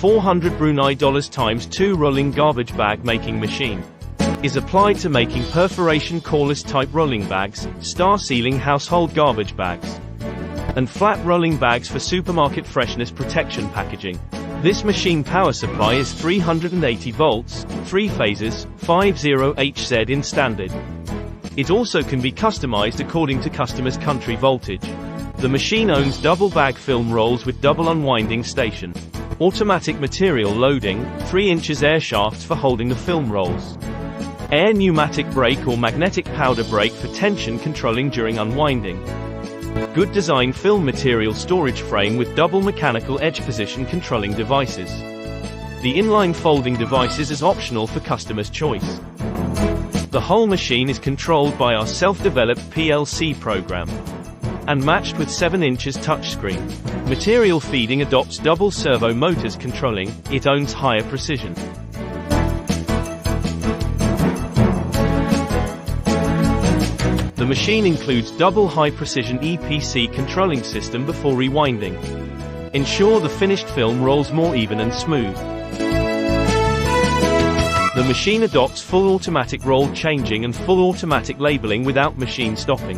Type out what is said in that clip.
$400 Brunei times 2 rolling garbage bag making machine is applied to making perforation coreless type rolling bags, star sealing household garbage bags, and flat rolling bags for supermarket freshness protection packaging. This machine power supply is 380 volts, 3 phases, 50Hz in standard. It also can be customized according to customer's country voltage. The machine owns double bag film rolls with double unwinding station, automatic material loading, 3 inches air shafts for holding the film rolls, air pneumatic brake or magnetic powder brake for tension controlling during unwinding. Good design film material storage frame with double mechanical edge position controlling devices. The inline folding devices is optional for customer's choice. The whole machine is controlled by our self-developed PLC program and matched with 7 inches touchscreen. Material feeding adopts double servo motors controlling, it owns higher precision. The machine includes double high-precision EPC controlling system before rewinding. Ensure the finished film rolls more even and smooth. The machine adopts full automatic roll changing and full automatic labeling without machine stopping.